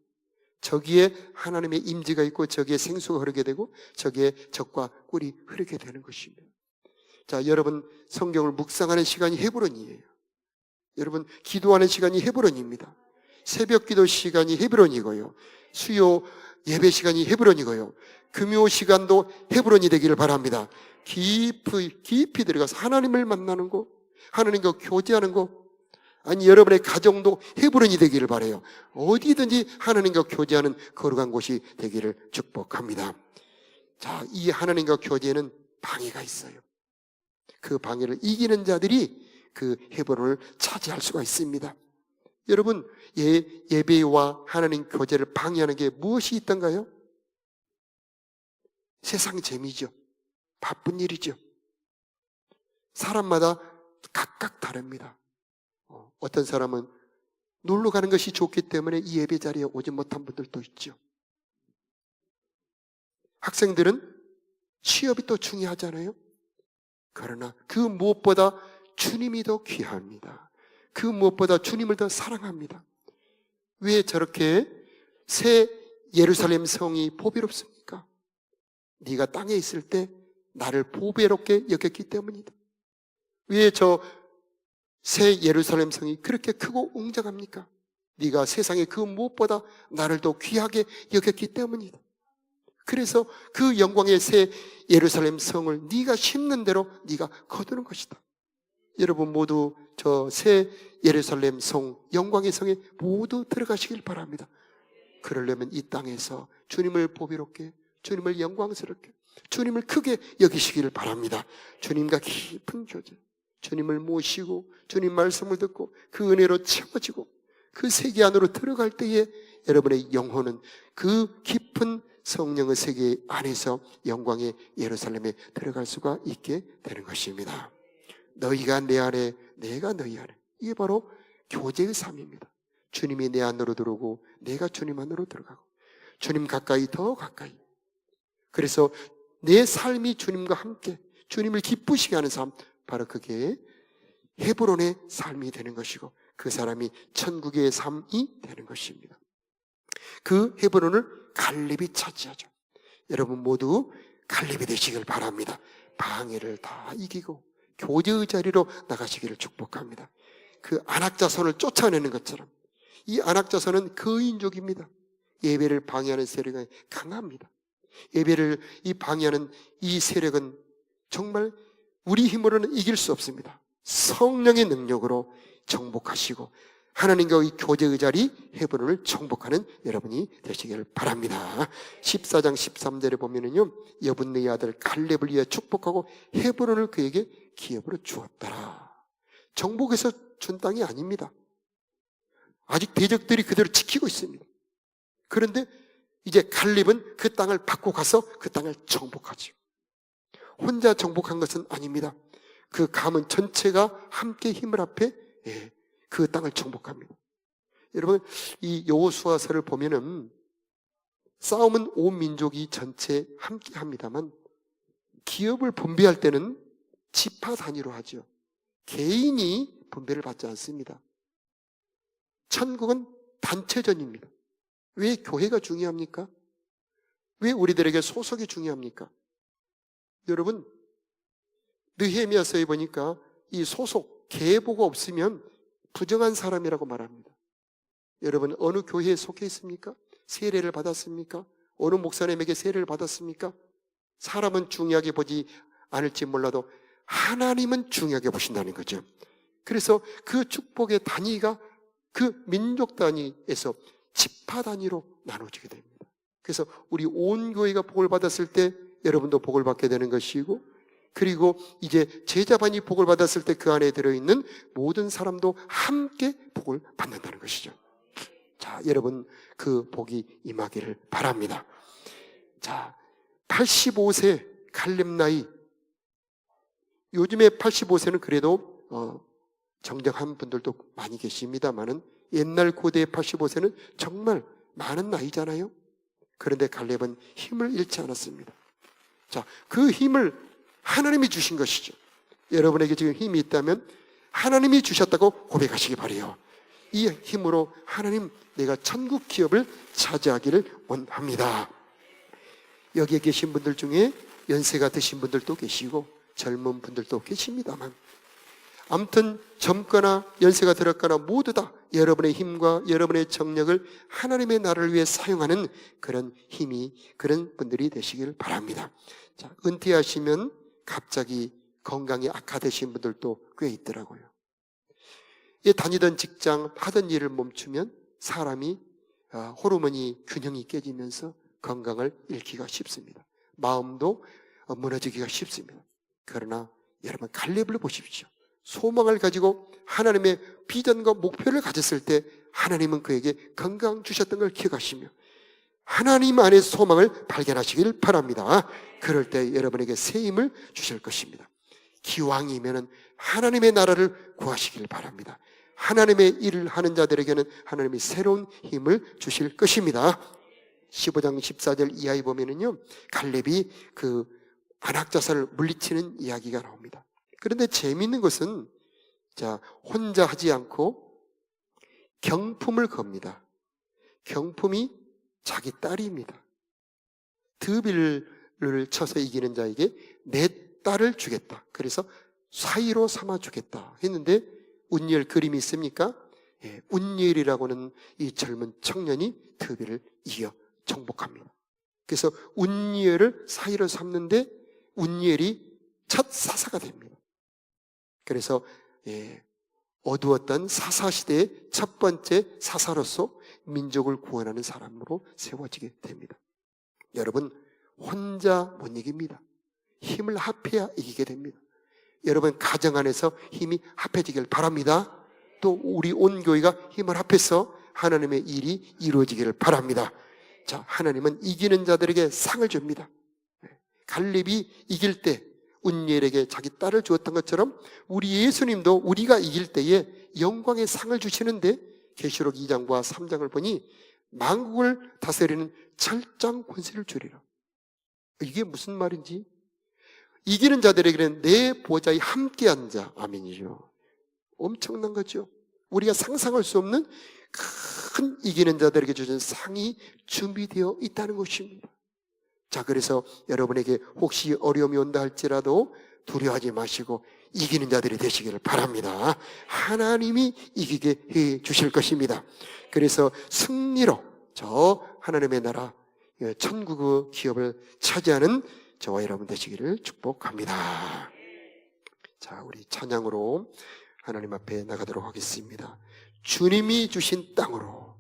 Speaker 4: 저기에 하나님의 임재가 있고 저기에 생수가 흐르게 되고 저기에 젖과 꿀이 흐르게 되는 것입니다. 자, 여러분 성경을 묵상하는 시간이 헤브론이에요. 여러분 기도하는 시간이 헤브론입니다. 새벽 기도 시간이 헤브론이고요. 수요 예배 시간이 헤브론이고요. 금요 시간도 헤브론이 되기를 바랍니다. 깊이 들어가서 하나님을 만나는 곳, 하나님과 교제하는 곳, 아니 여러분의 가정도 헤브론이 되기를 바라요. 어디든지 하나님과 교제하는 거룩한 곳이 되기를 축복합니다. 자, 이 하나님과 교제에는 방해가 있어요. 그 방해를 이기는 자들이 그 헤브론을 차지할 수가 있습니다. 여러분, 예배와 하나님 교제를 방해하는 게 무엇이 있던가요? 세상 재미죠. 바쁜 일이죠. 사람마다 각각 다릅니다. 어떤 사람은 놀러 가는 것이 좋기 때문에 이 예배 자리에 오지 못한 분들도 있죠. 학생들은 취업이 또 중요하잖아요. 그러나 그 무엇보다 주님이 더 귀합니다. 그 무엇보다 주님을 더 사랑합니다. 왜 저렇게 새 예루살렘 성이 보배롭습니까? 네가 땅에 있을 때 나를 보배롭게 여겼기 때문이다. 왜 저 새 예루살렘 성이 그렇게 크고 웅장합니까? 네가 세상의 그 무엇보다 나를 더 귀하게 여겼기 때문이다. 그래서 그 영광의 새 예루살렘 성을 네가 심는 대로 네가 거두는 것이다. 여러분 모두 저 새 예루살렘 성, 영광의 성에 모두 들어가시길 바랍니다. 그러려면 이 땅에서 주님을 보배롭게, 주님을 영광스럽게, 주님을 크게 여기시기를 바랍니다. 주님과 깊은 교제, 주님을 모시고 주님 말씀을 듣고 그 은혜로 채워지고 그 세계 안으로 들어갈 때에 여러분의 영혼은 그 깊은 성령의 세계 안에서 영광의 예루살렘에 들어갈 수가 있게 되는 것입니다. 너희가 내 안에, 내가 너희 안에, 이게 바로 교제의 삶입니다. 주님이 내 안으로 들어오고 내가 주님 안으로 들어가고 주님 가까이 더 가까이. 그래서 내 삶이 주님과 함께 주님을 기쁘시게 하는 삶, 바로 그게 헤브론의 삶이 되는 것이고 그 사람이 천국의 삶이 되는 것입니다. 그 헤브론을 갈렙이 차지하죠. 여러분 모두 갈렙이 되시길 바랍니다. 방해를 다 이기고 교제의 자리로 나가시기를 축복합니다. 그 안악자손을 쫓아내는 것처럼 이 안악자손은 거인족입니다. 예배를 방해하는 세력은 강합니다. 예배를 이 방해하는 이 세력은 정말 우리 힘으로는 이길 수 없습니다. 성령의 능력으로 정복하시고 하나님과의 교제의 자리 헤브론을 정복하는 여러분이 되시길 바랍니다. 14장 13절에 보면은요, 여분네의 아들 갈렙을 위해 축복하고 헤브론을 그에게 기업으로 주었더라. 정복해서 준 땅이 아닙니다. 아직 대적들이 그대로 지키고 있습니다. 그런데 이제 갈렙은 그 땅을 받고 가서 그 땅을 정복하죠. 혼자 정복한 것은 아닙니다. 그 가문 전체가 함께 힘을 합해 그 땅을 정복합니다. 여러분, 이 여호수아서를 보면은 싸움은 온 민족이 전체 함께 합니다만 기업을 분배할 때는 지파 단위로 하죠. 개인이 분배를 받지 않습니다. 천국은 단체전입니다. 왜 교회가 중요합니까? 왜 우리들에게 소속이 중요합니까? 여러분, 느헤미야서에 보니까 이 소속, 계보가 없으면 부정한 사람이라고 말합니다. 여러분, 어느 교회에 속해 있습니까? 세례를 받았습니까? 어느 목사님에게 세례를 받았습니까? 사람은 중요하게 보지 않을지 몰라도 하나님은 중요하게 보신다는 거죠. 그래서 그 축복의 단위가 그 민족 단위에서 지파 단위로 나눠지게 됩니다. 그래서 우리 온 교회가 복을 받았을 때 여러분도 복을 받게 되는 것이고, 그리고 이제 제자반이 복을 받았을 때 그 안에 들어있는 모든 사람도 함께 복을 받는다는 것이죠. 자, 여러분, 그 복이 임하기를 바랍니다. 자, 85세 갈렙 나이. 요즘에 85세는 그래도 정정한 분들도 많이 계십니다만은 옛날 고대의 85세는 정말 많은 나이잖아요. 그런데 갈렙은 힘을 잃지 않았습니다. 자, 그 힘을 하나님이 주신 것이죠. 여러분에게 지금 힘이 있다면 하나님이 주셨다고 고백하시기 바라요. 이 힘으로 하나님, 내가 천국 기업을 차지하기를 원합니다. 여기에 계신 분들 중에 연세가 드신 분들도 계시고 젊은 분들도 계십니다만, 아무튼 젊거나 연세가 들었거나 모두 다 여러분의 힘과 여러분의 정력을 하나님의 나라를 위해 사용하는 그런 힘이, 그런 분들이 되시길 바랍니다. 자, 은퇴하시면 갑자기 건강이 악화되신 분들도 꽤 있더라고요. 다니던 직장, 하던 일을 멈추면 사람이 호르몬이 균형이 깨지면서 건강을 잃기가 쉽습니다. 마음도 무너지기가 쉽습니다. 그러나 여러분, 갈렙을 보십시오. 소망을 가지고 하나님의 비전과 목표를 가졌을 때 하나님은 그에게 건강 주셨던 걸 기억하시며 하나님 안에 소망을 발견하시길 바랍니다. 그럴 때 여러분에게 새 힘을 주실 것입니다. 기왕이면은 하나님의 나라를 구하시길 바랍니다. 하나님의 일을 하는 자들에게는 하나님이 새로운 힘을 주실 것입니다. 15장 14절 이하에 보면은요, 갈렙이 그 안악자살을 물리치는 이야기가 나옵니다. 그런데 재미있는 것은, 자, 혼자 하지 않고 경품을 겁니다. 경품이 자기 딸입니다. 드빌을 쳐서 이기는 자에게 내 딸을 주겠다. 그래서 사이로 삼아 주겠다 했는데, 운니엘 그림이 있습니까? 운니엘이라고는 이 젊은 청년이 드빌을 이겨 정복합니다. 그래서 운니엘을 사이로 삼는데 운니엘이 첫 사사가 됩니다. 그래서 어두웠던 사사시대의 첫 번째 사사로서 민족을 구원하는 사람으로 세워지게 됩니다. 여러분, 혼자 못 이깁니다. 힘을 합해야 이기게 됩니다. 여러분, 가정 안에서 힘이 합해지길 바랍니다. 또 우리 온 교회가 힘을 합해서 하나님의 일이 이루어지기를 바랍니다. 자, 하나님은 이기는 자들에게 상을 줍니다. 갈렙이 이길 때 운니엘에게 자기 딸을 주었던 것처럼 우리 예수님도 우리가 이길 때에 영광의 상을 주시는데, 계시록 2장과 3장을 보니 만국을 다스리는 철장 권세를 주리라. 이게 무슨 말인지, 이기는 자들에게는 내 보좌에 함께 앉아. 아멘이죠. 엄청난 거죠. 우리가 상상할 수 없는 큰 이기는 자들에게 주신 상이 준비되어 있다는 것입니다. 자, 그래서 여러분에게 혹시 어려움이 온다 할지라도 두려워하지 마시고 이기는 자들이 되시기를 바랍니다. 하나님이 이기게 해 주실 것입니다. 그래서 승리로 저 하나님의 나라, 천국의 기업을 차지하는 저와 여러분 되시기를 축복합니다. 자, 우리 찬양으로 하나님 앞에 나가도록 하겠습니다. 주님이 주신 땅으로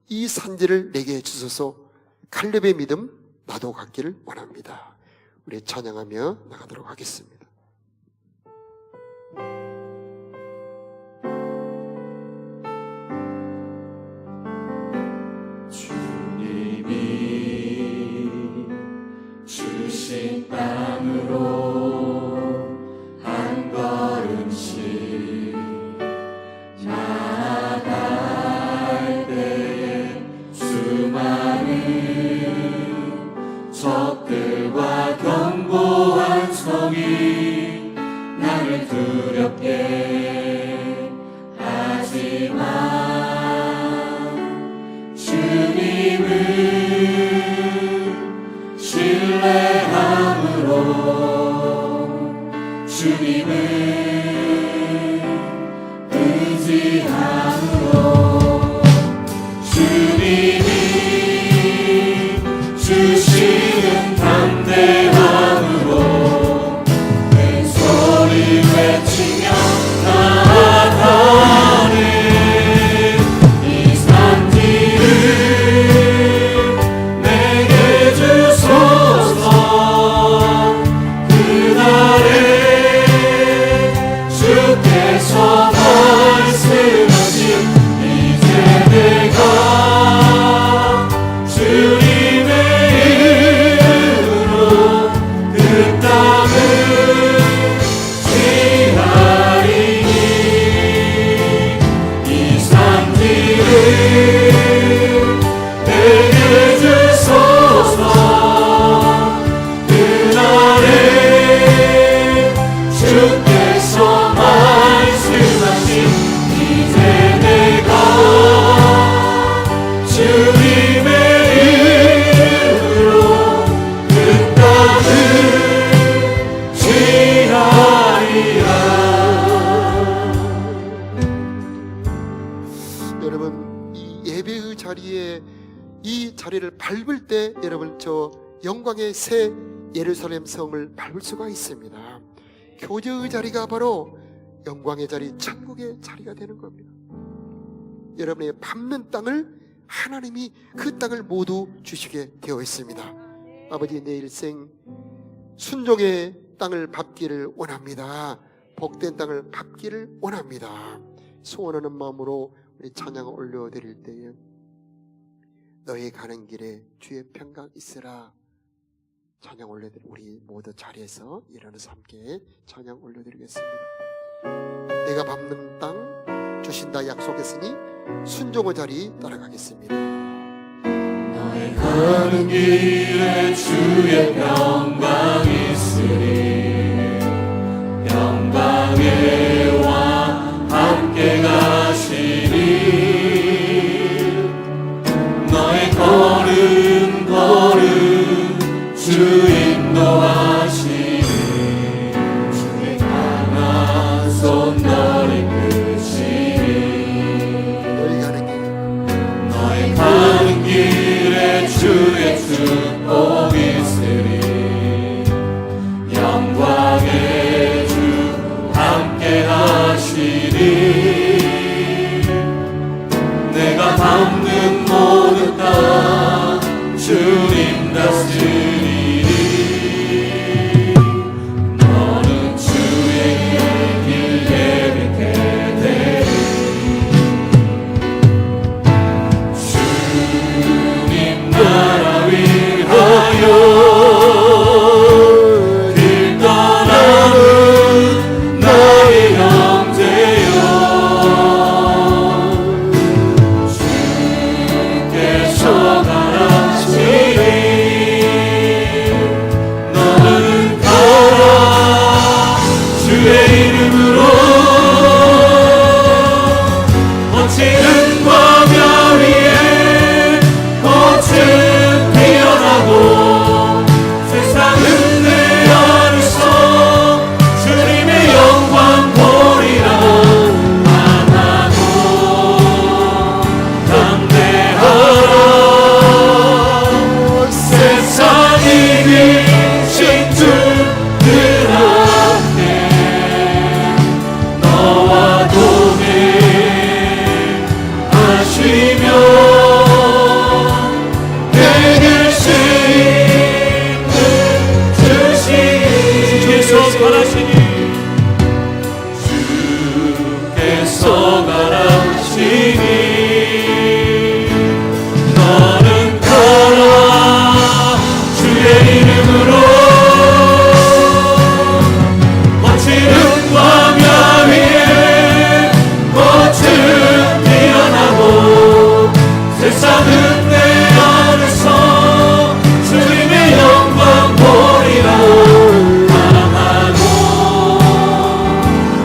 Speaker 4: 이 산지를 내게 주소서. 갈렙의 믿음 나도 갖기를 원합니다. 우리 찬양하며 나가도록 하겠습니다.
Speaker 3: 주님이 주신 땅으로
Speaker 4: 여러분 이 예배의 자리에 이 자리를 밟을 때 여러분 저 영광의 새 예루살렘 성을 밟을 수가 있습니다. 교제의 자리가 바로 영광의 자리, 천국의 자리가 되는 겁니다. 여러분의 밟는 땅을 하나님이 그 땅을 모두 주시게 되어 있습니다. 아버지, 내 일생 순종의 땅을 밟기를 원합니다. 복된 땅을 밟기를 원합니다. 소원하는 마음으로 우리 찬양을 올려드릴 때에 너희 가는 길에 주의 평강 있으라 찬양 올려드리 우리 모두 자리에서 일어나서 함께 찬양 올려드리겠습니다. 내가 밟는 땅 주신다 약속했으니 순종의 자리 따라가겠습니다.
Speaker 3: 너의 가는 길에 주의 평강 있으리 평강의 왕 함께 가시리 너의 걸음 주 인도하시리 주의 강한 손 너를 끄시리 너의 가는 길에 주의 축복 있으리 영광의 주 함께 하시리 내가 밟는 모든 땅 주님 다스리리 너는 주의 길 예비케 되리 주님 나라 위하여 길 떠나는 나의 형제여 주께서 가라시리 너는 가라 주의 이름으로 거칠은 광야 위에 꽃은 피어나고 세상은 내 안에서 주님의 영광 보리라 하나고 담대하라 세상이 비친 주들 앞에 너와 동행하시며 내게 쓰임을 주시니
Speaker 1: 주께서 가라시니
Speaker 3: 주께서 가라시니 너는 가라 주의 이름으로 거칠은 광야 위에 꽃은 피어나고 세상은 내 안에서 주님의 영광 보리라 하나고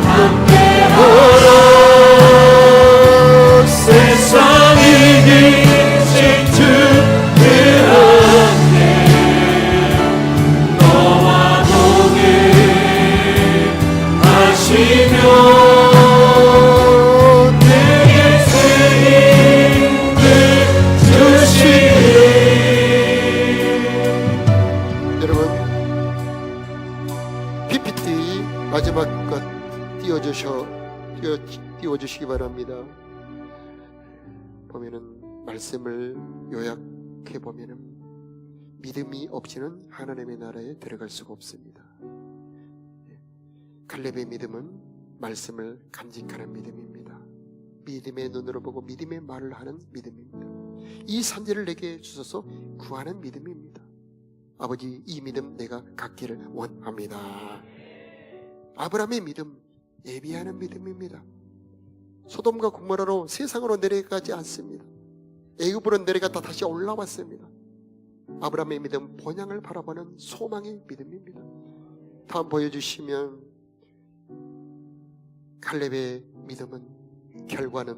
Speaker 3: 함께하라 세상이 이긴 주들 앞에 너와 동행하시며 내게 쓰임을 주시리
Speaker 4: 여러분 PPT 마지막 것 띄워주시기 바랍니다. 보면은 말씀을 요약해 보면은 믿음이 없이는 하나님의 나라에 들어갈 수가 없습니다. 갈렙의 믿음은 말씀을 간직하는 믿음입니다. 믿음의 눈으로 보고 믿음의 말을 하는 믿음입니다. 이 산지를 내게 주셔서 구하는 믿음입니다. 아버지, 이 믿음 내가 갖기를 원합니다. 아브라함의 믿음, 예비하는 믿음입니다. 소돔과 고모라로 세상으로 내려가지 않습니다. 애굽으로 내려갔다 다시 올라왔습니다. 아브라함의 믿음, 본향을 바라보는 소망의 믿음입니다. 다음 보여주시면 갈렙의 믿음은 결과는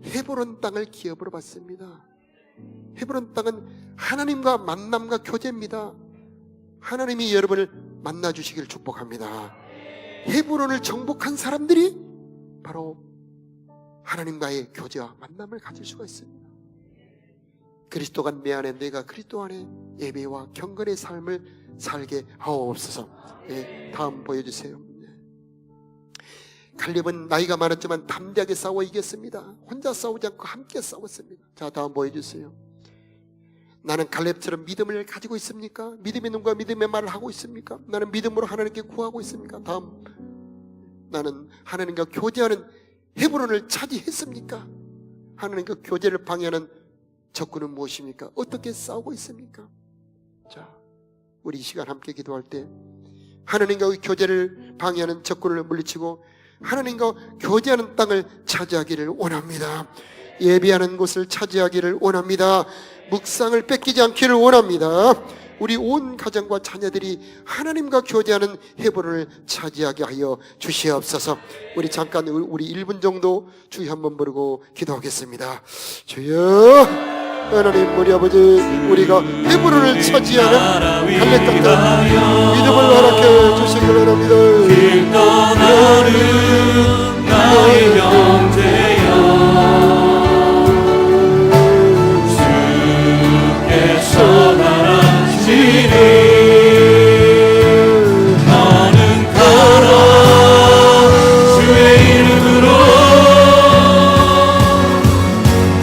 Speaker 4: 헤브론 땅을 기업으로 받습니다. 헤브론 땅은 하나님과 만남과 교제입니다. 하나님이 여러분을 만나주시기를 축복합니다. 헤브론을 정복한 사람들이 바로 하나님과의 교제와 만남을 가질 수가 있습니다. 그리스도 내 안에 내가 그리스도 안에 예배와 경건의 삶을 살게 하옵소서. 네, 다음 보여주세요. 갈렙은 나이가 많았지만 담대하게 싸워 이겼습니다. 혼자 싸우지 않고 함께 싸웠습니다. 자, 다음 보여주세요. 나는 갈렙처럼 믿음을 가지고 있습니까? 믿음의 눈과 믿음의 말을 하고 있습니까? 나는 믿음으로 하나님께 구하고 있습니까? 다음, 나는 하나님과 교제하는 헤브론을 차지했습니까? 하나님과 교제를 방해하는 적군은 무엇입니까? 어떻게 싸우고 있습니까? 자, 우리 이 시간 함께 기도할 때 하나님과 교제를 방해하는 적군을 물리치고 하나님과 교제하는 땅을 차지하기를 원합니다. 예배하는 곳을 차지하기를 원합니다. 묵상을 뺏기지 않기를 원합니다. 우리 온 가정과 자녀들이 하나님과 교제하는 헤브론을 차지하게 하여 주시옵소서. 우리 잠깐 우리 1분 정도 주여 한번 부르고 기도하겠습니다. 주여, 하나님 우리 아버지, 우리가 헤브론을 차지하는 갈렙 같은 믿음을 허락해 주시길 원합니다.
Speaker 3: 길 떠나는 나의 형제여, 주께서 나라시니 너는 가라 주의 이름으로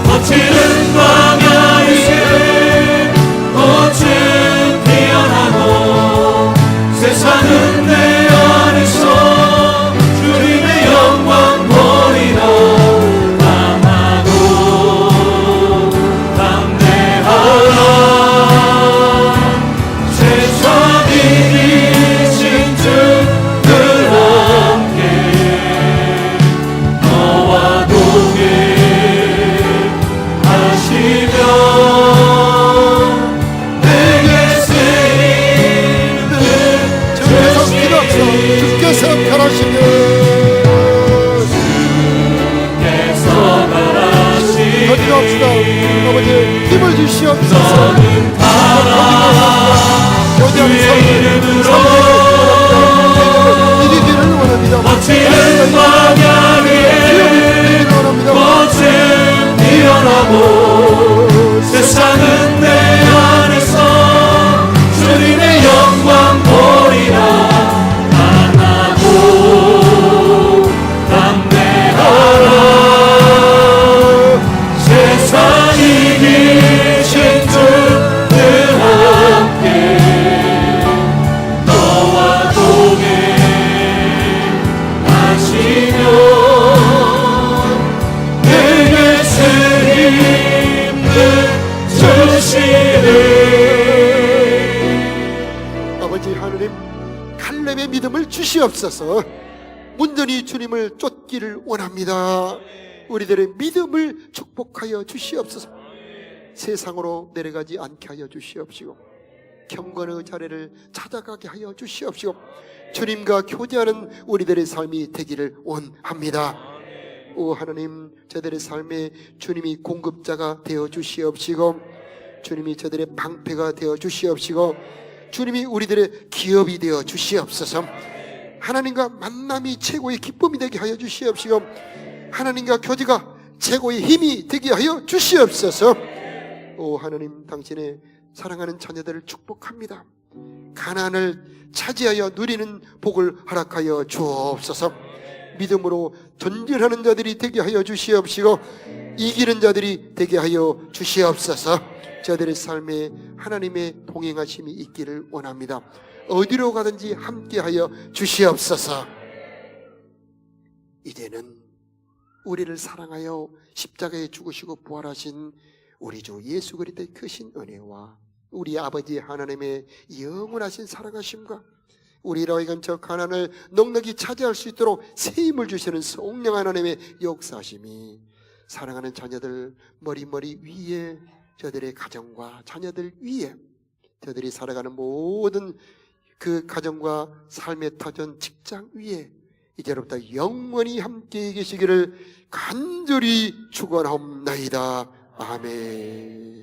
Speaker 3: 거칠은 광야에 꽃은 피어나고 세상은 내 안에서 주님의 영광 보이나 강하고 담대하라 세상이 이기신 주들 함께 너와 동행하시며 내게 쓰이는
Speaker 4: 주께서 기도하소서. 주께서 가라시며
Speaker 3: 주께서 가라시니
Speaker 4: 기도합시다. 아버지 힘을 주시옵소서.
Speaker 3: 너는 가라
Speaker 4: 교제하는 삶을 이기기를 원합니다.
Speaker 3: 거칠은 광야 위에
Speaker 4: 이기기를 원합니다.
Speaker 3: 꽃은 피어나고 세상은 내 안에서 주님의 영광 보이나 강하고 담대하라 세상이 이기신 주들 함께 너와 동행하시며 내게 쓰임을 주시네.
Speaker 4: 아버지 하나님, 갈렙의 믿음을 주시옵소서. 온전히 주님을 쫓기를 원합니다. 우리들의 믿음을 축복하여 주시옵소서. 세상으로 내려가지 않게 하여 주시옵시고 경건의 자리를 찾아가게 하여 주시옵시고 주님과 교제하는 우리들의 삶이 되기를 원합니다. 오 하나님, 저들의 삶에 주님이 공급자가 되어 주시옵시고 주님이 저들의 방패가 되어 주시옵시고 주님이 우리들의 기업이 되어 주시옵소서. 하나님과 만남이 최고의 기쁨이 되게 하여 주시옵시고 하나님과 교제가 최고의 힘이 되게 하여 주시옵소서. 오 하나님, 당신의 사랑하는 자녀들을 축복합니다. 가나안을 차지하여 누리는 복을 허락하여 주옵소서. 믿음으로 전진하는 자들이 되게 하여 주시옵시고 이기는 자들이 되게 하여 주시옵소서. 저들의 삶에 하나님의 동행하심이 있기를 원합니다. 어디로 가든지 함께하여 주시옵소서. 이제는 우리를 사랑하여 십자가에 죽으시고 부활하신 우리 주 예수 그리스도의 크신 은혜와 우리 아버지 하나님의 영원하신 사랑하심과 우리로 하여금 저 가난을 넉넉히 차지할 수 있도록 새 힘을 주시는 성령 하나님의 역사하심이 사랑하는 자녀들 머리 위에, 저들의 가정과 자녀들 위에, 저들이 살아가는 모든 그 가정과 삶의 터전 직장 위에 이제로부터 영원히 함께 계시기를 간절히 축원하옵나이다. 아멘.